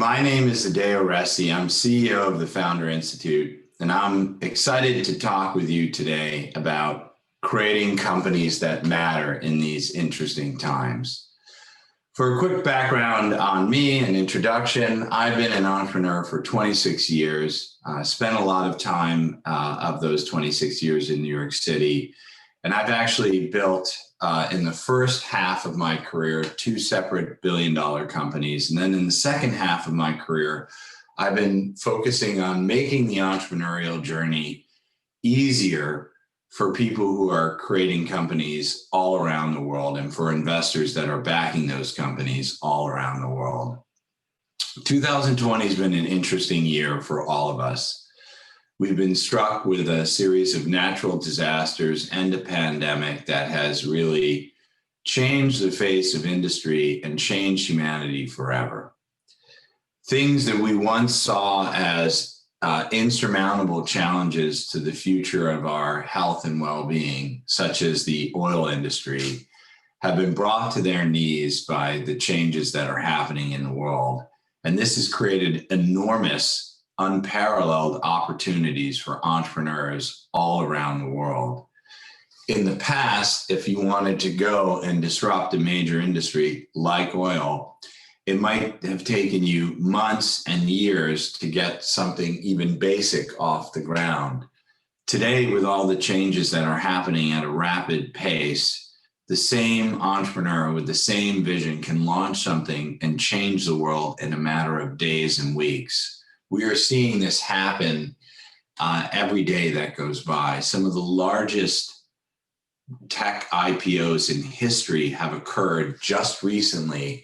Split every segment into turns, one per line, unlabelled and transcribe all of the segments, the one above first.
My name is Adeo Ressi. I'm CEO of the Founder Institute, and I'm excited to talk with you today about creating companies that matter in these interesting times. For a quick background on me, an introduction, I've been an entrepreneur for 26 years, spent a lot of time of those 26 years in New York City, and I've actually built in the first half of my career, 2 separate billion-dollar companies. And then in the second half of my career, I've been focusing on making the entrepreneurial journey easier for people who are creating companies all around the world and for investors that are backing those companies all around the world. 2020 has been an interesting year for all of us. We've been struck with a series of natural disasters and a pandemic that has really changed the face of industry and changed humanity forever. Things that we once saw as insurmountable challenges to the future of our health and well-being, such as the oil industry, have been brought to their knees by the changes that are happening in the world. And this has created enormous unparalleled opportunities for entrepreneurs all around the world. In the past, if you wanted to go and disrupt a major industry like oil, it might have taken you months and years to get something even basic off the ground. Today, with all the changes that are happening at a rapid pace, the same entrepreneur with the same vision can launch something and change the world in a matter of days and weeks. We are seeing this happen every day that goes by. Some of the largest tech IPOs in history have occurred just recently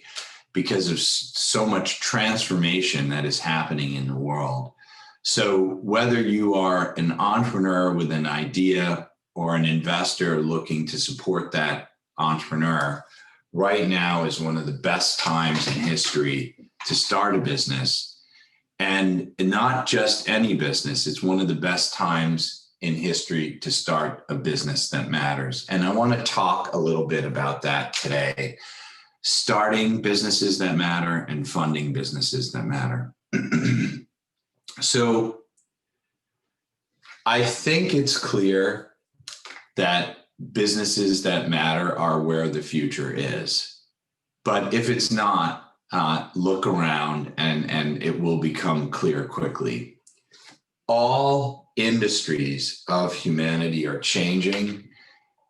because of so much transformation that is happening in the world. So whether you are an entrepreneur with an idea or an investor looking to support that entrepreneur, right now is one of the best times in history to start a business. And not just any business, it's one of the best times in history to start a business that matters. And I want to talk a little bit about that today. Starting businesses that matter and funding businesses that matter. So I think it's clear that businesses that matter are where the future is. But if it's not, look around and it will become clear quickly. All industries of humanity are changing.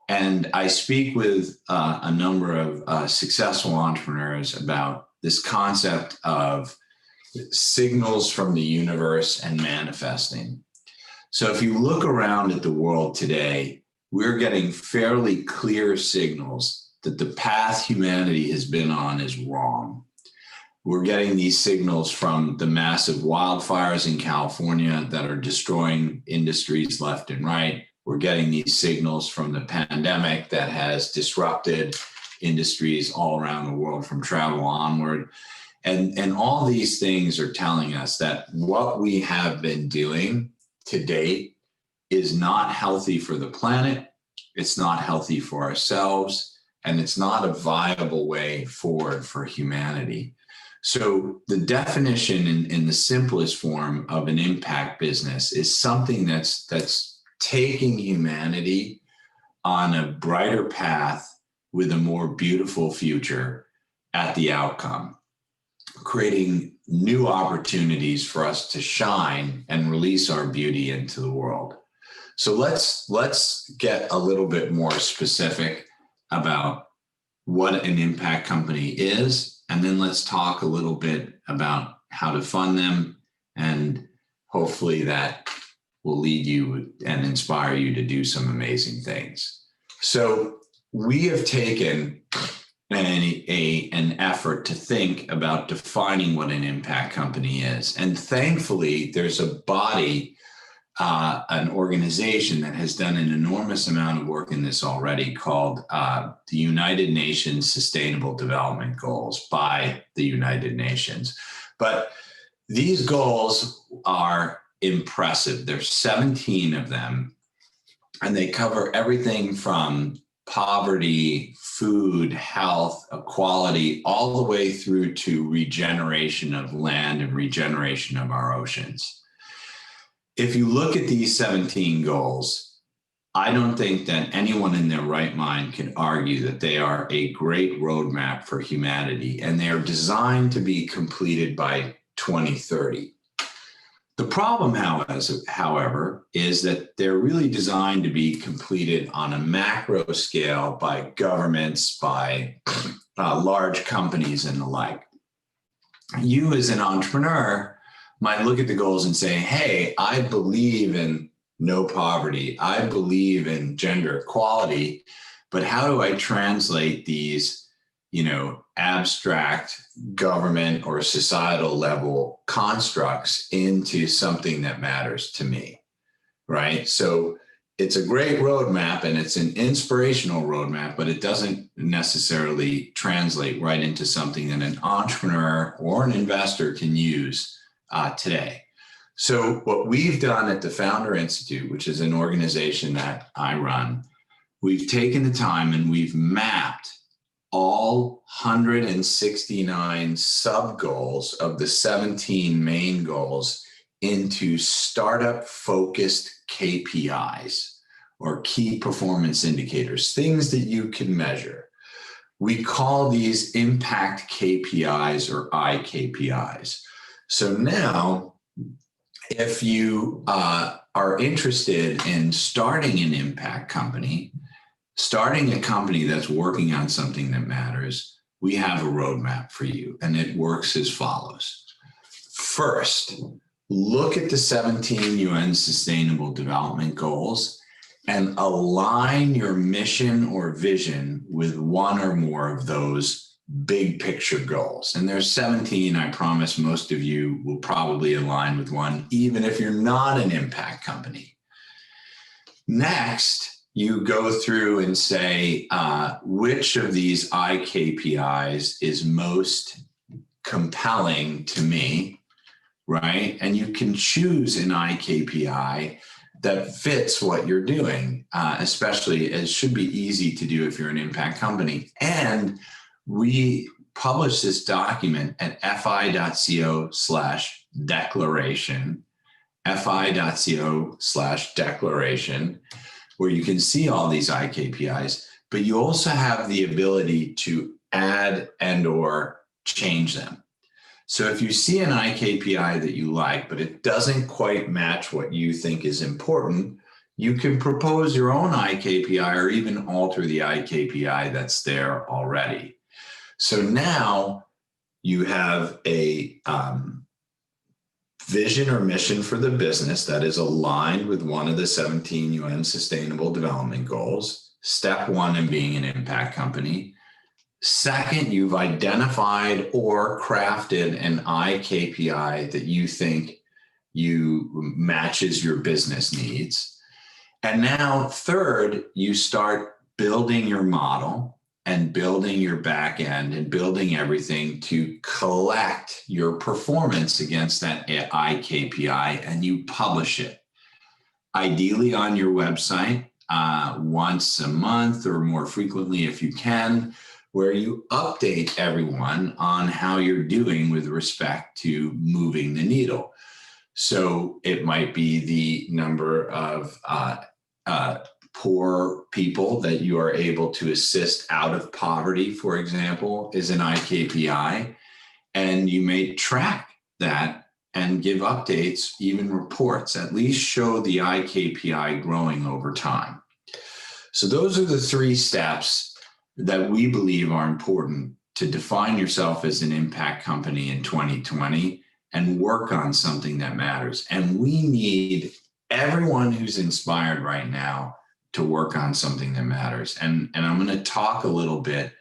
And I speak with a number of successful entrepreneurs about this concept of signals from the universe and manifesting. So if you look around at the world today, we're getting fairly clear signals that the path humanity has been on is wrong. We're getting these signals from the massive wildfires in California that are destroying industries left and right. We're getting these signals from the pandemic that has disrupted industries all around the world from travel onward. And all these things are telling us that what we have been doing to date is not healthy for the planet. It's not healthy for ourselves, and it's not a viable way forward for humanity. So the definition in the simplest form of an impact business is something that's taking humanity on a brighter path with a more beautiful future at the outcome, creating new opportunities for us to shine and release our beauty into the world. So let's get a little bit more specific about what an impact company is. And then let's talk a little bit about how to fund them, and hopefully that will lead you and inspire you to do some amazing things. So we have taken an effort to think about defining what an impact company is. And thankfully, there's a body, an organization that has done an enormous amount of work in this already called the United Nations Sustainable Development Goals by the United Nations. But these goals are impressive. There's 17 of them, and they cover everything from poverty, food, health, equality, all the way through to regeneration of land and regeneration of our oceans. If you look at these 17 goals, I don't think that anyone in their right mind can argue that they are a great roadmap for humanity, and they are designed to be completed by 2030. The problem, however, is that they're really designed to be completed on a macro scale by governments, by large companies and the like. You as an entrepreneur might look at the goals and say, hey, I believe in no poverty. I believe in gender equality, but how do I translate these, abstract government or societal level constructs into something that matters to me, right? So it's a great roadmap and it's an inspirational roadmap, but it doesn't necessarily translate right into something that an entrepreneur or an investor can use today. So what we've done at the Founder Institute, which is an organization that I run, we've taken the time and we've mapped all 169 sub-goals of the 17 main goals into startup-focused KPIs, or key performance indicators, things that you can measure. We call these impact KPIs or IKPIs. So now, if you are interested in starting an impact company, starting a company that's working on something that matters, we have a roadmap for you, and it works as follows. First, look at the 17 UN Sustainable Development Goals and align your mission or vision with one or more of those big picture goals. And there's 17, I promise most of you will probably align with one, even if you're not an impact company. Next, you go through and say, which of these IKPIs is most compelling to me, right? And you can choose an IKPI that fits what you're doing, especially it should be easy to do if you're an impact company. And we publish this document at fi.co/declaration, fi.co/declaration, where you can see all these IKPIs, but you also have the ability to add and or change them. So if you see an IKPI that you like, but it doesn't quite match what you think is important, you can propose your own IKPI or even alter the IKPI that's there already. So now you have a vision or mission for the business that is aligned with one of the 17 UN Sustainable Development Goals. Step one in being an impact company. Second, you've identified or crafted an IKPI that you think matches your business needs. And now third, you start building your model and building your back end and building everything to collect your performance against that IKPI, and you publish it. Ideally on your website once a month or more frequently if you can, where you update everyone on how you're doing with respect to moving the needle. So it might be the number of poor people that you are able to assist out of poverty, for example, is an IKPI. And you may track that and give updates, even reports, at least show the IKPI growing over time. So those are the three steps that we believe are important to define yourself as an impact company in 2020 and work on something that matters. And we need everyone who's inspired right now to work on something that matters. And I'm going to talk a little bit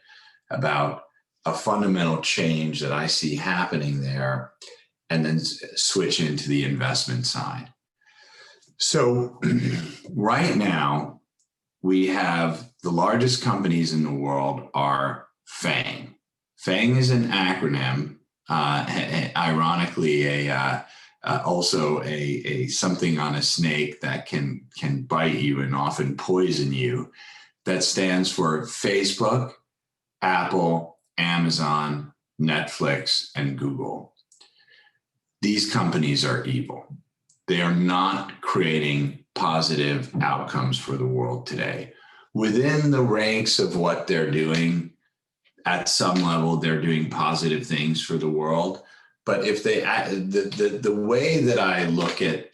about a fundamental change that I see happening there, and then switch into the investment side. So right now, we have the largest companies in the world are FANG. FANG is an acronym, ironically, also a something on a snake that can bite you and often poison you, that stands for Facebook, Apple, Amazon, Netflix, and Google. These companies are evil. They are not creating positive outcomes for the world today. Within the ranks of what they're doing, at some level, they're doing positive things for the world. But if they, the way that I look at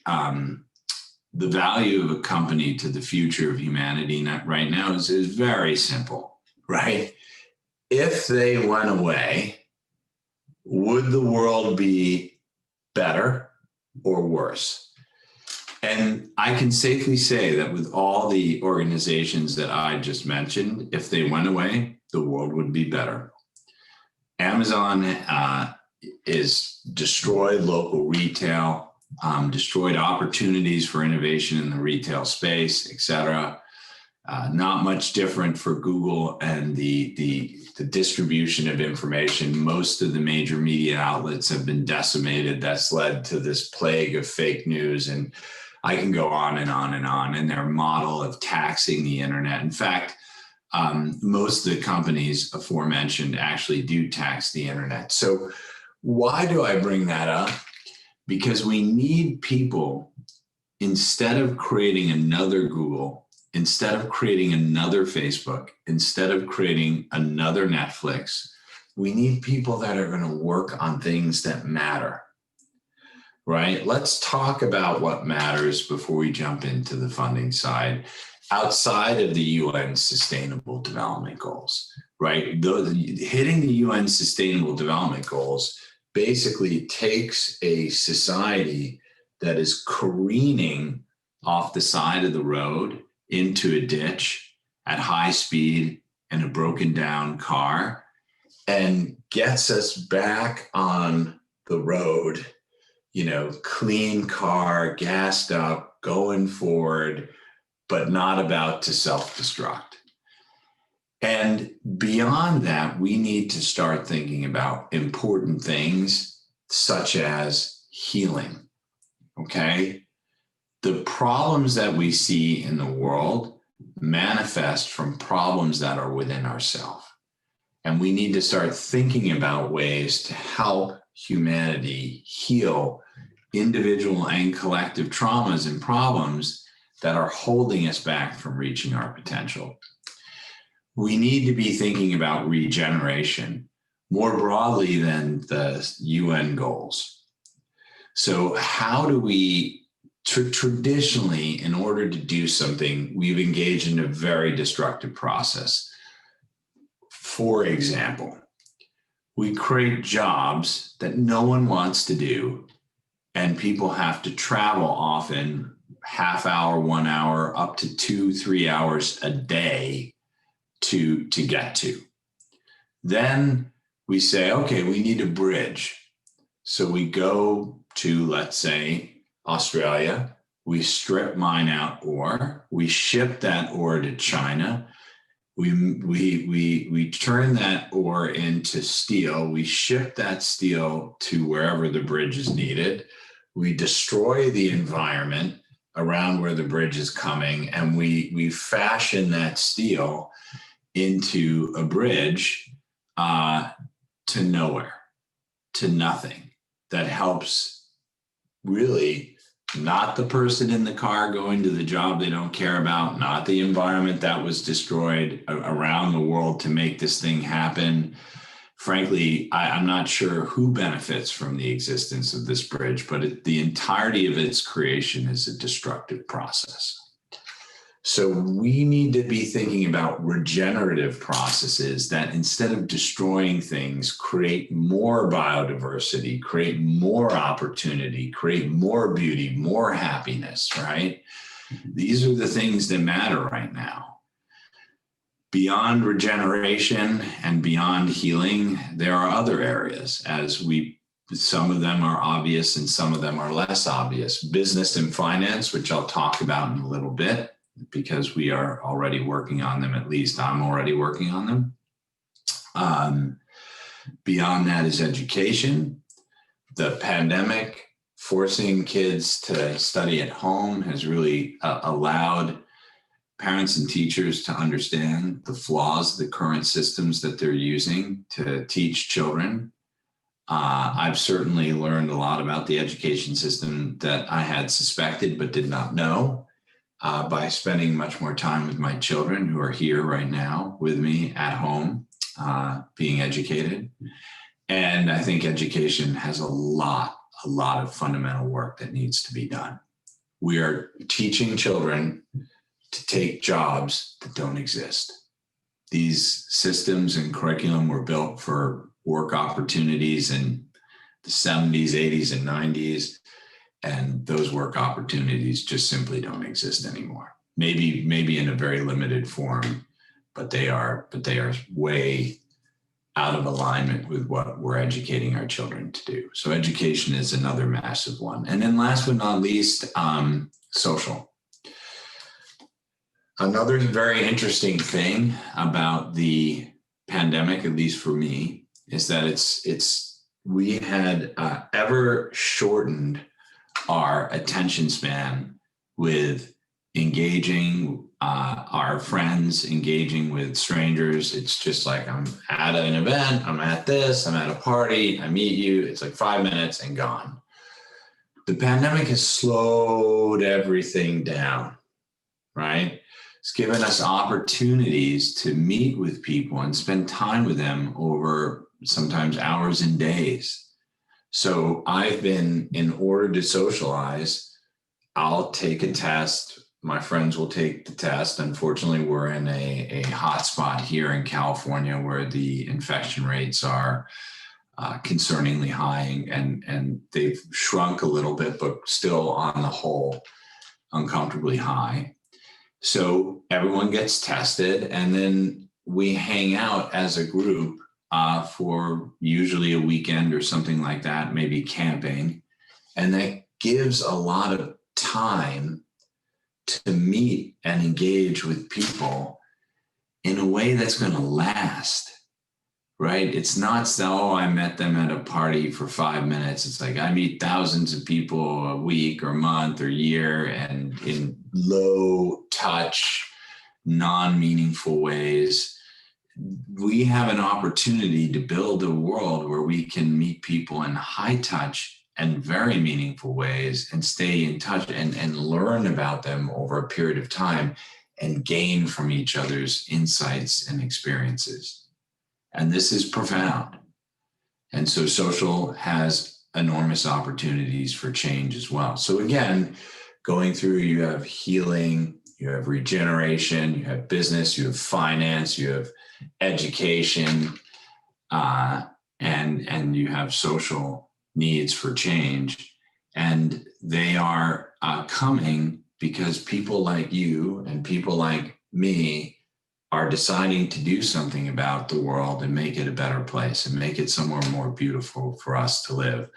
the value of a company to the future of humanity right now is very simple, right? If they went away, would the world be better or worse? And I can safely say that with all the organizations that I just mentioned, if they went away, the world would be better. Amazon is destroyed local retail, destroyed opportunities for innovation in the retail space, et cetera. Not much different for Google and the distribution of information. Most of the major media outlets have been decimated. That's led to this plague of fake news. And I can go on and on and on. And their model of taxing the internet. In fact, most of the companies aforementioned actually do tax the internet. So why do I bring that up? Because we need people, instead of creating another Google, instead of creating another Facebook, instead of creating another Netflix, we need people that are going to work on things that matter, right? Let's talk about what matters before we jump into the funding side. Outside of the UN Sustainable Development Goals, right? Hitting the UN Sustainable Development Goals basically takes a society that is careening off the side of the road into a ditch at high speed in a broken down car and gets us back on the road, clean car, gassed up, going forward, but not about to self-destruct. And beyond that, we need to start thinking about important things such as healing, okay? The problems that we see in the world manifest from problems that are within ourselves. And we need to start thinking about ways to help humanity heal individual and collective traumas and problems that are holding us back from reaching our potential. We need to be thinking about regeneration more broadly than the UN goals. So how do we, traditionally, in order to do something, we've engaged in a very destructive process. For example, we create jobs that no one wants to do, and people have to travel often half hour, 1 hour, up to 2-3 hours a day to get to. Then we say, okay, we need a bridge. So we go to, let's say, Australia, we strip mine out ore, we ship that ore to China, we turn that ore into steel, we ship that steel to wherever the bridge is needed, we destroy the environment around where the bridge is coming, and we fashion that steel into a bridge to nowhere, to nothing, that helps really not the person in the car going to the job they don't care about, not the environment that was destroyed around the world to make this thing happen. Frankly, I'm not sure who benefits from the existence of this bridge, but the entirety of its creation is a destructive process. So we need to be thinking about regenerative processes that, instead of destroying things, create more biodiversity, create more opportunity, create more beauty, more happiness, right? These are the things that matter right now. Beyond regeneration and beyond healing, there are other areas, some of them are obvious and some of them are less obvious. Business and finance, which I'll talk about in a little bit, because we are already working on them. At least I'm already working on them. Beyond that is education. The pandemic, forcing kids to study at home, has really allowed parents and teachers to understand the flaws of the current systems that they're using to teach children. I've certainly learned a lot about the education system that I had suspected but did not know by spending much more time with my children who are here right now with me at home, being educated. And I think education has a lot of fundamental work that needs to be done. We are teaching children to take jobs that don't exist. These systems and curriculum were built for work opportunities in the 70s, 80s, and 90s. And those work opportunities just simply don't exist anymore. Maybe in a very limited form, but they are way out of alignment with what we're educating our children to do. So education is another massive one. And then last but not least, social. Another very interesting thing about the pandemic, at least for me, is that we had ever shortened our attention span with engaging our friends, engaging with strangers. It's just like, I'm at an event, I'm at this, I'm at a party, I meet you. It's like 5 minutes and gone. The pandemic has slowed everything down, right? It's given us opportunities to meet with people and spend time with them over sometimes hours and days. So I've been, in order to socialize, I'll take a test. My friends will take the test. Unfortunately, we're in a hot spot here in California where the infection rates are concerningly high, and they've shrunk a little bit, but still on the whole, uncomfortably high. So everyone gets tested, and then we hang out as a group for usually a weekend or something like that, maybe camping. And that gives a lot of time to meet and engage with people in a way that's going to last, right? It's not so, I met them at a party for 5 minutes. It's like I meet thousands of people a week or month or year, and in low touch, non-meaningful ways. We have an opportunity to build a world where we can meet people in high touch and very meaningful ways and stay in touch and learn about them over a period of time and gain from each other's insights and experiences. And this is profound. And so social has enormous opportunities for change as well. So again, going through, you have healing, you have regeneration, you have business, you have finance, you have education, and you have social needs for change. And they are coming because people like you and people like me are deciding to do something about the world and make it a better place and make it somewhere more beautiful for us to live.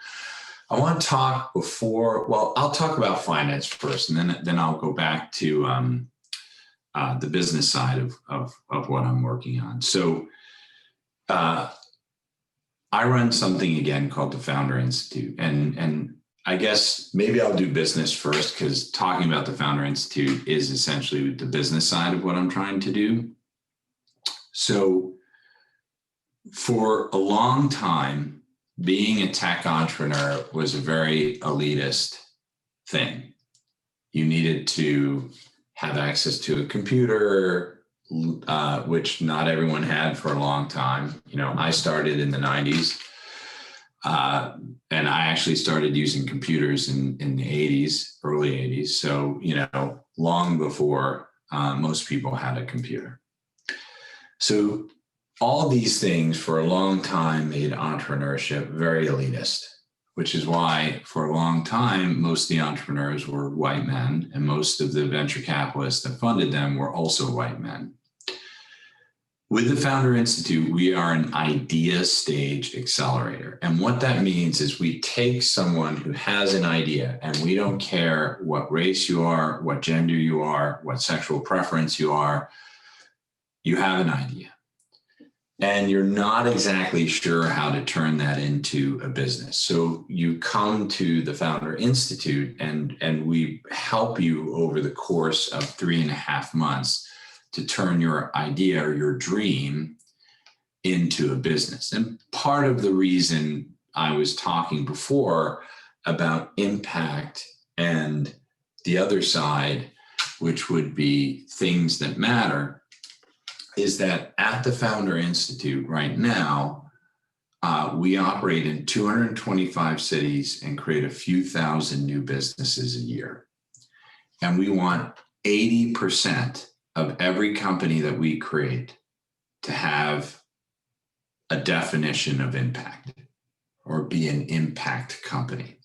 I want to talk I'll talk about finance first, and then I'll go back to the business side of what I'm working on. So I run something again called the Founder Institute, and I guess maybe I'll do business first, because talking about the Founder Institute is essentially the business side of what I'm trying to do. So for a long time, being a tech entrepreneur was a very elitist thing. You needed to have access to a computer, which not everyone had for a long time. You know, I started in the 90s, and I actually started using computers in the 80s, early 80s. So, you know, long before most people had a computer. So all these things for a long time made entrepreneurship very elitist, which is why for a long time, most of the entrepreneurs were white men, and most of the venture capitalists that funded them were also white men. With the Founder Institute, we are an idea stage accelerator. And what that means is we take someone who has an idea, and we don't care what race you are, what gender you are, what sexual preference you are, you have an idea. and you're not exactly sure how to turn that into a business. So you come to the Founder Institute, and we help you over the course of 3.5 months to turn your idea or your dream into a business. And part of the reason I was talking before about impact and the other side, which would be things that matter, is that at the Founder Institute right now, we operate in 225 cities and create a few thousand new businesses a year. And we want 80% of every company that we create to have a definition of impact or be an impact company.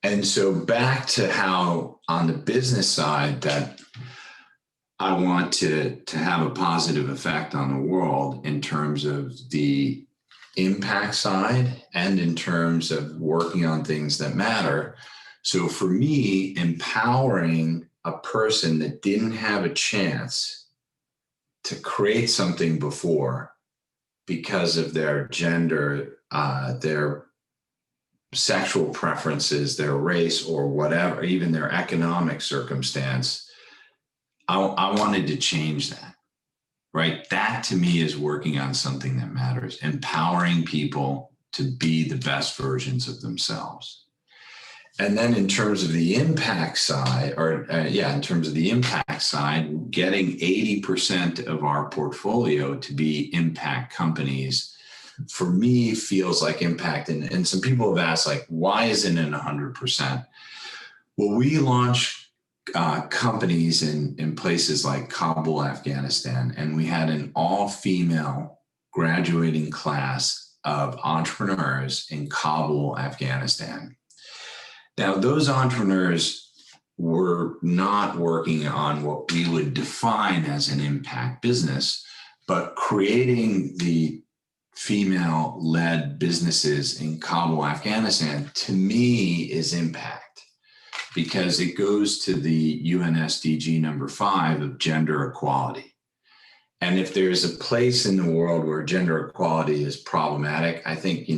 And so back to how on the business side that I want to have a positive effect on the world in terms of the impact side and in terms of working on things that matter. So for me, empowering a person that didn't have a chance to create something before because of their gender, their sexual preferences, their race, or whatever, even their economic circumstance, I wanted to change that, right? That to me is working on something that matters, empowering people to be the best versions of themselves. And then in terms of the impact side, in terms of the impact side, getting 80% of our portfolio to be impact companies, for me, feels like impact. And some people have asked, like, why isn't it 100%? Well, we launch companies in places like Kabul, Afghanistan, and we had an all-female graduating class of entrepreneurs in Kabul, Afghanistan. Now, those entrepreneurs were not working on what we would define as an impact business, but creating the female-led businesses in Kabul, Afghanistan, to me is impact, because it goes to the UN SDG number 5 of gender equality. And if there's a place in the world where gender equality is problematic, I think,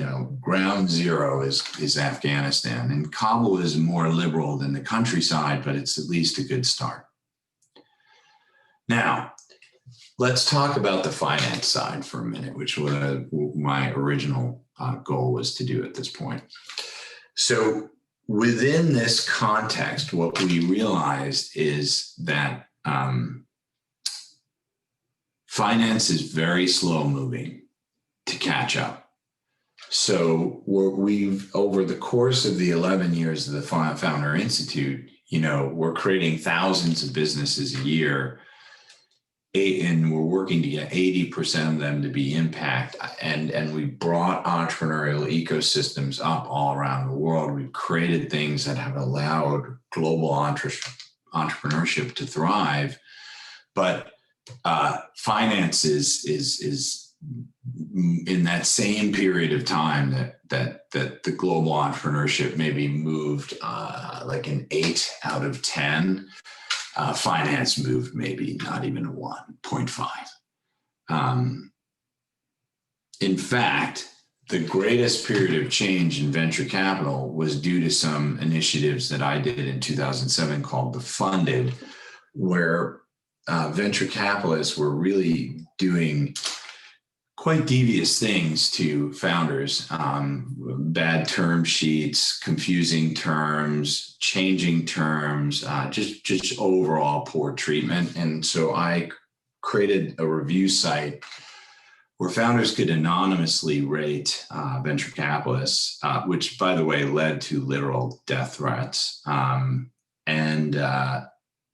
ground zero is Afghanistan. And Kabul is more liberal than the countryside, but it's at least a good start. Now, let's talk about the finance side for a minute, which was my original goal was to do at this point. So within this context, what we realized is that finance is very slow moving to catch up. So we've, over the course of the 11 years of the Founder Institute, we're creating thousands of businesses a year, and we're working to get 80% of them to be impact. And we brought entrepreneurial ecosystems up all around the world. We've created things that have allowed global entrepreneurship to thrive. But finance is in that same period of time that the global entrepreneurship maybe moved like an 8 out of 10. Finance moved maybe not even a 1.5. In fact, the greatest period of change in venture capital was due to some initiatives that I did in 2007 called The Funded, where venture capitalists were really doing quite devious things to founders, bad term sheets, confusing terms, changing terms, just overall poor treatment. And so I created a review site where founders could anonymously rate venture capitalists, which, by the way, led to literal death threats.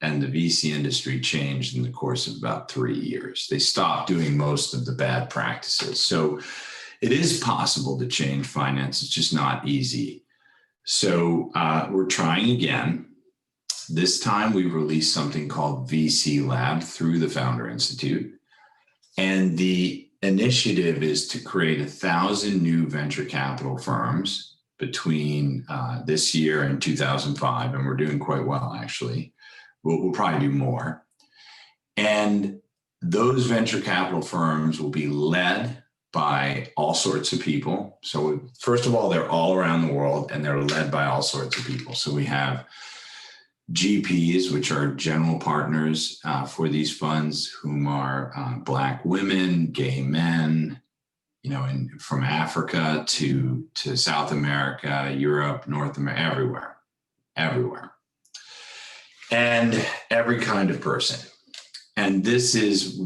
And the VC industry changed in the course of about 3 years. They stopped doing most of the bad practices. So it is possible to change finance. It's just not easy. So we're trying again. This time we released something called VC Lab through the Founder Institute. And the initiative is to create 1,000 new venture capital firms between this year and 2005. And we're doing quite well, actually. We'll probably do more. And those venture capital firms will be led by all sorts of people. So first of all, they're all around the world and they're led by all sorts of people. So we have GPs, which are general partners for these funds, whom are Black women, gay men, from Africa to South America, Europe, North America, everywhere, and every kind of person. And this is,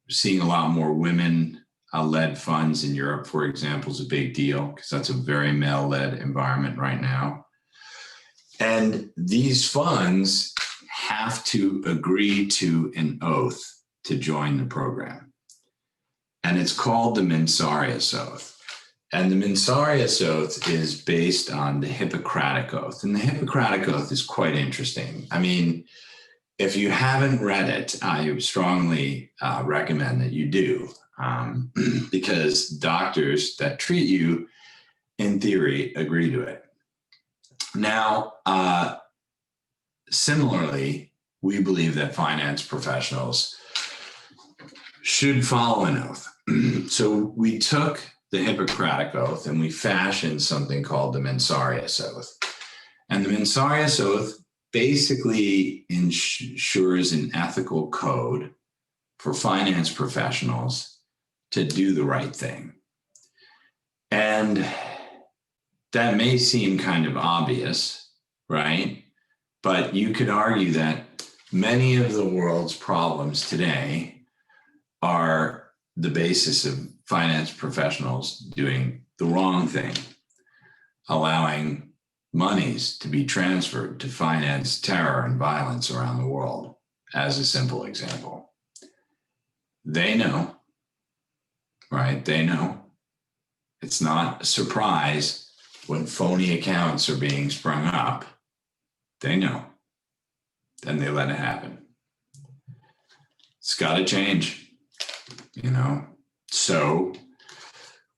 seeing a lot more women led funds in Europe, for example, is a big deal because that's a very male-led environment right now. And these funds have to agree to an oath to join the program. And it's called the Mensarius Oath. And the Mensarius Oath is based on the Hippocratic Oath. And the Hippocratic Oath is quite interesting. I mean, if you haven't read it, I strongly recommend that you do, because doctors that treat you, in theory, agree to it. Now, similarly, we believe that finance professionals should follow an oath. So we took the Hippocratic Oath and we fashioned something called the Mensarius Oath. And the Mensarius Oath basically ensures an ethical code for finance professionals to do the right thing. And that may seem kind of obvious, right? But you could argue that many of the world's problems today are the basis of finance professionals doing the wrong thing, allowing monies to be transferred to finance terror and violence around the world, as a simple example. They know, right? They know. It's not a surprise when phony accounts are being sprung up. They know. Then they let it happen. It's got to change, So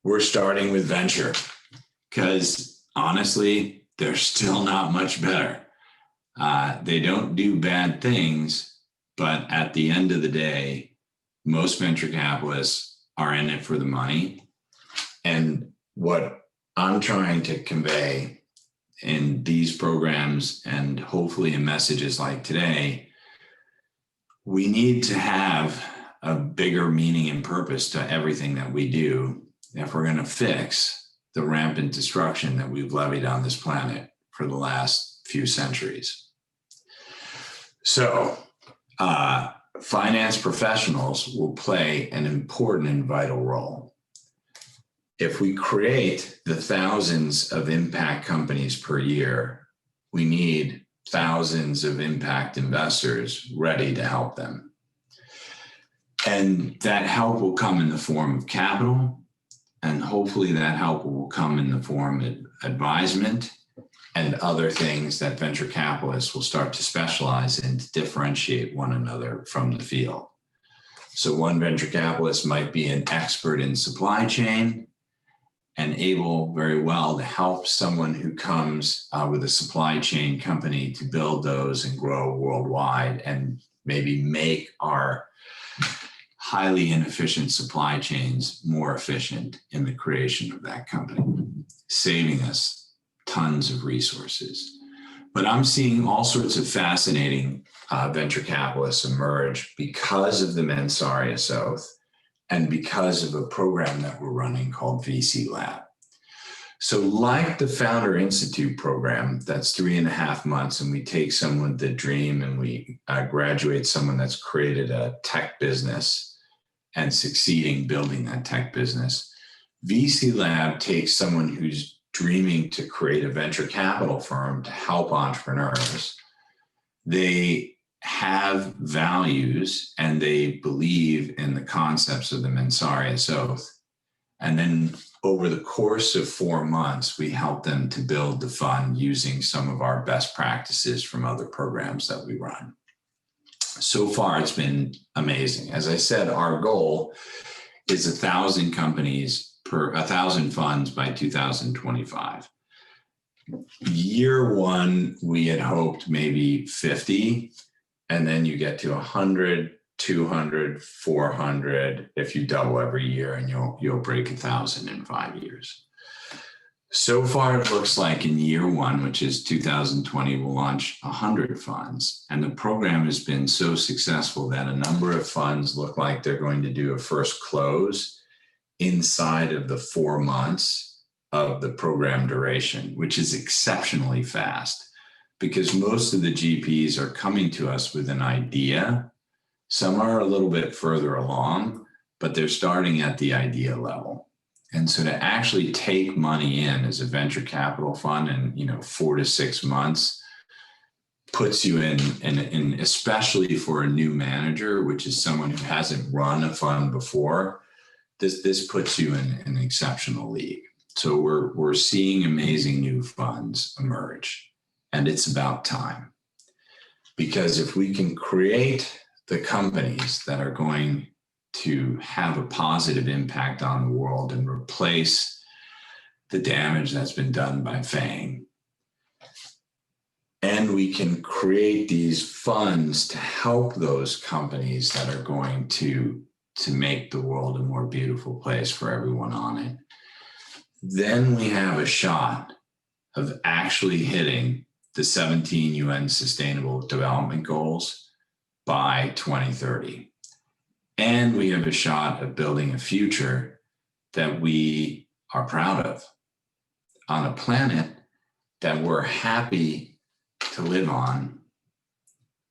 we're starting with venture because honestly, they're still not much better. They don't do bad things, but at the end of the day, most venture capitalists are in it for the money. And what I'm trying to convey in these programs and hopefully in messages like today, we need to have a bigger meaning and purpose to everything that we do if we're going to fix the rampant destruction that we've levied on this planet for the last few centuries. So, finance professionals will play an important and vital role. If we create the thousands of impact companies per year, we need thousands of impact investors ready to help them. And that help will come in the form of capital, and hopefully that help will come in the form of advisement and other things that venture capitalists will start to specialize in to differentiate one another from the field. So one venture capitalist might be an expert in supply chain and able very well to help someone who comes with a supply chain company to build those and grow worldwide and maybe make our highly inefficient supply chains more efficient in the creation of that company, saving us tons of resources. But I'm seeing all sorts of fascinating venture capitalists emerge because of the Mensarius Oath and because of a program that we're running called VC Lab. So like the Founder Institute program, that's 3.5 months, and we take someone with the dream and we graduate someone that's created a tech business and succeeding building that tech business. VC Lab takes someone who's dreaming to create a venture capital firm to help entrepreneurs. They have values and they believe in the concepts of the Mensarius Oath. And then over the course of 4 months, we help them to build the fund using some of our best practices from other programs that we run. So far, it's been amazing. As I said, our goal is 1,000 companies 1,000 funds by 2025. Year one, we had hoped maybe 50, and then you get to 100, 200, 400, if you double every year, and you'll break 1,000 in 5 years. So far, it looks like in year one, which is 2020, we'll launch 100 funds. And the program has been so successful that a number of funds look like they're going to do a first close inside of the 4 months of the program duration, which is exceptionally fast because most of the GPs are coming to us with an idea. Some are a little bit further along, but they're starting at the idea level. And so to actually take money in as a venture capital fund in 4 to 6 months puts you in especially for a new manager, which is someone who hasn't run a fund before, this puts you in an exceptional league. So we're seeing amazing new funds emerge, and it's about time. Because if we can create the companies that are going to have a positive impact on the world and replace the damage that's been done by FANG, and we can create these funds to help those companies that are going to make the world a more beautiful place for everyone on it, then we have a shot of actually hitting the 17 UN Sustainable Development Goals by 2030. And we have a shot of building a future that we are proud of on a planet that we're happy to live on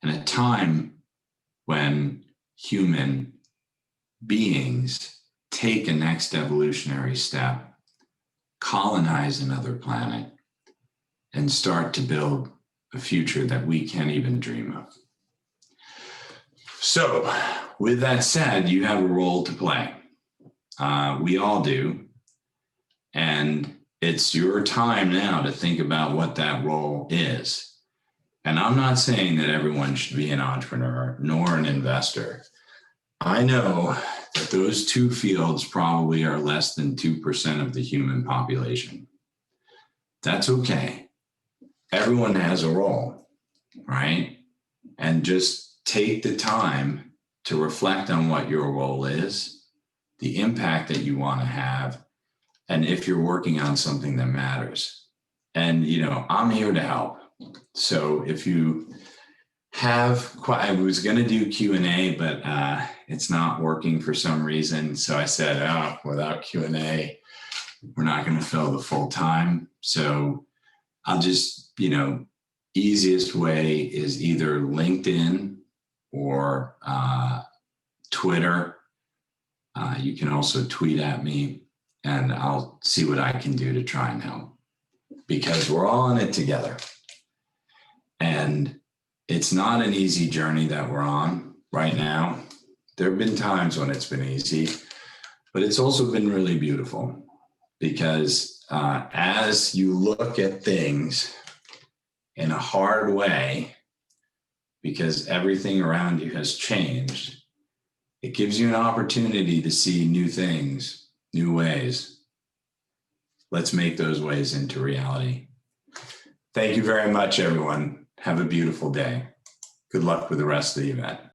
in a time when human beings take a next evolutionary step, colonize another planet, and start to build a future that we can't even dream of. So, with that said, you have a role to play. We all do. And it's your time now to think about what that role is. And I'm not saying that everyone should be an entrepreneur nor an investor. I know that those two fields probably are less than 2% of the human population. That's okay. Everyone has a role, right? And just take the time to reflect on what your role is, the impact that you want to have, and if you're working on something that matters. And, I'm here to help. So if you have, I was going to do Q&A, but it's not working for some reason. So I said, without Q&A, we're not going to fill the full time. So I'll just, easiest way is either LinkedIn or Twitter. You can also tweet at me, and I'll see what I can do to try and help, because we're all in it together. And it's not an easy journey that we're on right now. There have been times when it's been easy, but it's also been really beautiful, because as you look at things in a hard way, because everything around you has changed, it gives you an opportunity to see new things, new ways. Let's make those ways into reality. Thank you very much, everyone. Have a beautiful day. Good luck with the rest of the event.